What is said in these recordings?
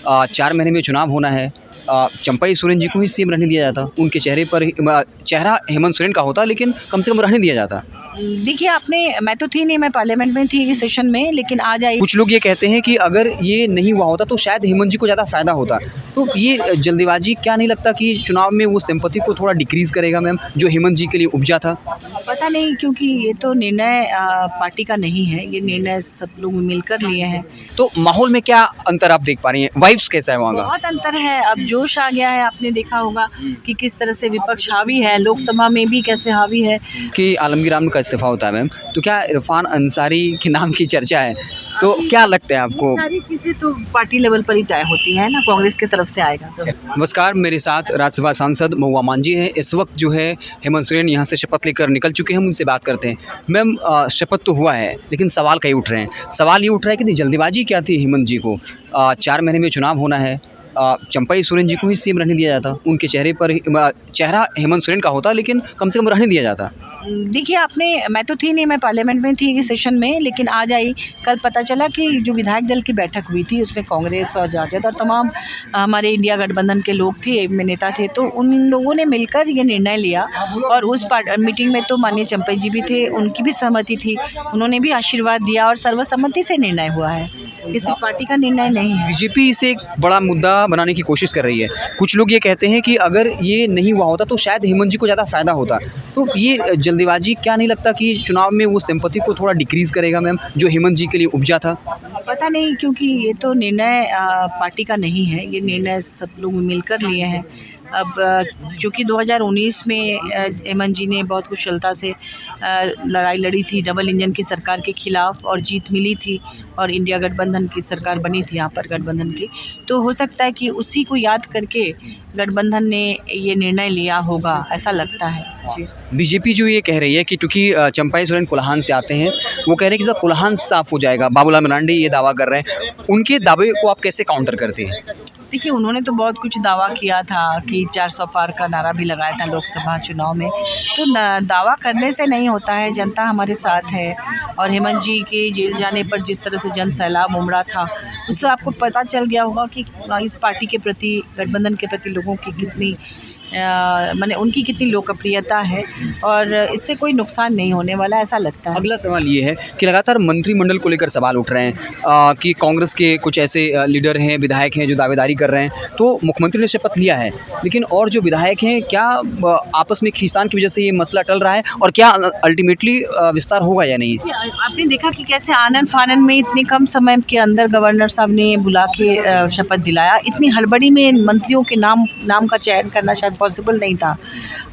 4 महीने में चुनाव होना है। चंपाई सोरेन जी को ही सीएम रहने दिया जाता, उनके चेहरे पर चेहरा हेमंत सोरेन का होता, लेकिन कम से कम रहने दिया जाता। देखिए, मैं तो थी नहीं, मैं पार्लियामेंट में थी इस सेशन में, लेकिन आज आई। कुछ लोग ये कहते हैं कि अगर ये नहीं हुआ होता तो शायद हेमंत जी को ज़्यादा फायदा होता। तो ये जल्दीबाजी क्या नहीं लगता कि चुनाव में वो सिंपैथी को थोड़ा डिक्रीज़ करेगा मैम, जो हेमंत जी के लिए उपजा था? पता नहीं, क्योंकि ये तो निर्णय पार्टी का नहीं है, ये निर्णय सब लोग मिलकर लिए हैं। तो माहौल में क्या अंतर आप देख पा रही हैं? वाइब्स कैसा है वहाँ का? बहुत अंतर है, अब जोश आ गया है। आपने देखा होगा कि किस तरह से विपक्ष हावी है, लोकसभा में भी कैसे हावी है। कि आलमगीर आलम का इस्तीफा होता है मैम, तो क्या इरफान अंसारी के नाम की चर्चा है, तो क्या लगता है आपको? सारी चीज़ें तो पार्टी लेवल पर ही तय होती हैं ना, कांग्रेस की तरफ से आएगा तो। नमस्कार, मेरे साथ राज्यसभा सांसद महुआ मांझी हैं। इस वक्त जो है हेमंत सोरेन यहाँ से शपथ लेकर निकल चुके हैं, हम उनसे बात करते हैं। मैम, शपथ तो हुआ है, लेकिन सवाल कई उठ रहे हैं। सवाल ये उठ रहा है कि जल्दीबाजी क्या थी हेमंत जी को? 4 महीने में चुनाव होना है। चंपाई सोरेन जी को ही सीएम रहने दिया जाता, उनके चेहरे पर चेहरा हेमंत सोरेन का होता, लेकिन कम से कम रहने दिया जाता। देखिए, मैं तो थी नहीं, मैं पार्लियामेंट में थी इस सेशन में, लेकिन आज आई। कल पता चला कि जो विधायक दल की बैठक हुई थी उसमें कांग्रेस और राजद और तमाम हमारे इंडिया गठबंधन के लोग थे, नेता थे, तो उन लोगों ने मिलकर ये निर्णय लिया। और उस मीटिंग में तो माननीय चंपाई जी भी थे, उनकी भी सहमति थी, उन्होंने भी आशीर्वाद दिया और सर्वसम्मति से निर्णय हुआ है। किसी पार्टी का निर्णय नहीं है। बीजेपी इसे एक बड़ा मुद्दा बनाने की कोशिश कर रही है। कुछ लोग ये कहते हैं कि अगर ये नहीं हुआ होता तो शायद हेमंत जी को ज़्यादा फायदा होता। तो ये जल्दीबाजी क्या नहीं लगता कि चुनाव में वो सिंपैथी को थोड़ा डिक्रीज़ करेगा मैम, जो हेमंत जी के लिए उपजा था? पता नहीं, क्योंकि ये तो निर्णय पार्टी का नहीं है, ये निर्णय सब लोग मिलकर लिए हैं। अब चूँकि 2019 में हेमंत जी ने बहुत कुशलता से लड़ाई लड़ी थी डबल इंजन की सरकार के खिलाफ और जीत मिली थी, और इंडिया गठबंधन की सरकार बनी थी यहाँ पर गठबंधन की। तो हो सकता है कि उसी को याद करके गठबंधन ने ये निर्णय लिया होगा, ऐसा लगता है जी। बीजेपी जो ये कह रही है कि क्योंकि चंपाई सोरेन कोल्हान से आते हैं, वो कह रहे हैं कि जब कोल्हान साफ हो जाएगा, बाबूलाल मरांडी ये दावा कर रहे हैं, उनके दावे को आप कैसे काउंटर करते हैं? देखिए, उन्होंने तो बहुत कुछ दावा किया था कि 400 पार का नारा भी लगाया था लोकसभा चुनाव में। तो दावा करने से नहीं होता है, जनता हमारे साथ है। और हेमंत जी के जेल जाने पर जिस तरह से जन सैलाब उमड़ा था, उससे आपको पता चल गया होगा कि इस पार्टी के प्रति, गठबंधन के प्रति लोगों की कितनी माने उनकी कितनी लोकप्रियता है, और इससे कोई नुकसान नहीं होने वाला, ऐसा लगता है। अगला सवाल ये है कि लगातार मंत्रिमंडल को लेकर सवाल उठ रहे हैं कि कांग्रेस के कुछ ऐसे लीडर हैं, विधायक हैं जो दावेदारी कर रहे हैं। तो मुख्यमंत्री ने शपथ लिया है, लेकिन और जो विधायक हैं, क्या आपस में खींचतान की वजह से ये मसला टल रहा है, और क्या अल्टीमेटली विस्तार होगा या नहीं? आपने देखा कि कैसे आनन फानन में इतने कम समय के अंदर गवर्नर साहब ने बुला के शपथ दिलाया। इतनी हड़बड़ी में मंत्रियों के नाम का चयन करना शायद पॉसिबल नहीं था।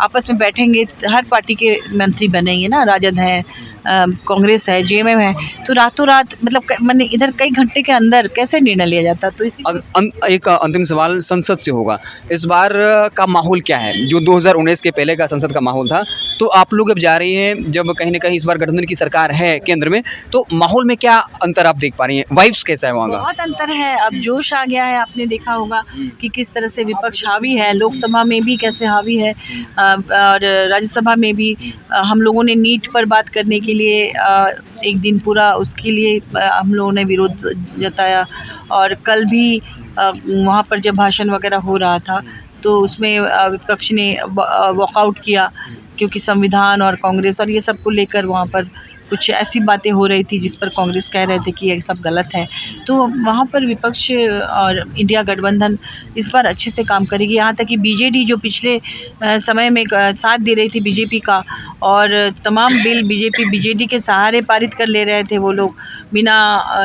आपस में बैठेंगे, हर पार्टी के मंत्री बनेंगे ना, राजद है, कांग्रेस है, जेएमएम है, तो रातों रात मतलब मैंने इधर कई घंटे के अंदर कैसे निर्णय लिया जाता। तो एक अंतिम सवाल संसद से होगा। इस बार का माहौल क्या है? जो 2019 के पहले का संसद का माहौल था, तो आप लोग अब जा रही हैं, जब कहीं ना कहीं इस बार गठबंधन की सरकार है केंद्र में, तो माहौल में क्या अंतर आप देख पा रही हैं? वाइब्स कैसा है वहाँ का? बहुत अंतर है, अब जोश आ गया है। आपने देखा होगा कि किस तरह से विपक्ष हावी है, लोकसभा में भी कैसे हावी है, और राज्यसभा में भी। हम लोगों ने नीट पर बात करने के लिए एक दिन पूरा उसके लिए हम लोगों ने विरोध जताया, और कल भी वहाँ पर जब भाषण वगैरह हो रहा था तो उसमें विपक्ष ने वॉकआउट किया, क्योंकि संविधान और कांग्रेस और ये सब को लेकर वहाँ पर कुछ ऐसी बातें हो रही थी जिस पर कांग्रेस कह रहे थे कि ये सब गलत है। तो वहाँ पर विपक्ष और इंडिया गठबंधन इस बार अच्छे से काम करेगी। यहाँ तक कि बीजेडी जो पिछले समय में साथ दे रही थी बीजेपी का, और तमाम बिल बीजेडी के सहारे पारित कर ले रहे थे वो लोग बिना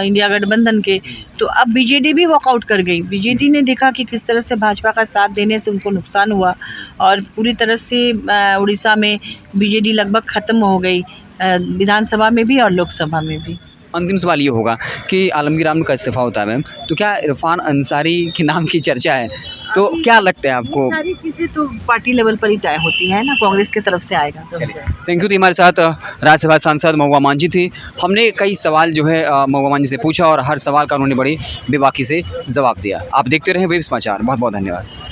इंडिया गठबंधन के, तो अब बीजेडी भी वॉकआउट कर गई। बीजेडी ने देखा कि किस तरह से भाजपा का साथ देने से उनको नुकसान हुआ, और पूरी तरह से उड़ीसा में बीजेडी लगभग ख़त्म हो गई, विधानसभा में भी और लोकसभा में भी। अंतिम सवाल ये होगा कि आलमगीर आलम का इस्तीफा होता है मैम, तो क्या इरफान अंसारी के नाम की चर्चा है, तो क्या लगता है आपको? सारी चीज़ें तो पार्टी लेवल पर ही तय होती हैं ना, कांग्रेस की तरफ से आएगा तो। Thank you. तो हमारे साथ राज्यसभा सांसद महुआ मांझी थी। हमने कई सवाल जो है महुआ मांझी से पूछा, और हर सवाल का उन्होंने बड़ी बेबाकी से जवाब दिया। आप देखते रहें वेब समाचार। बहुत बहुत धन्यवाद।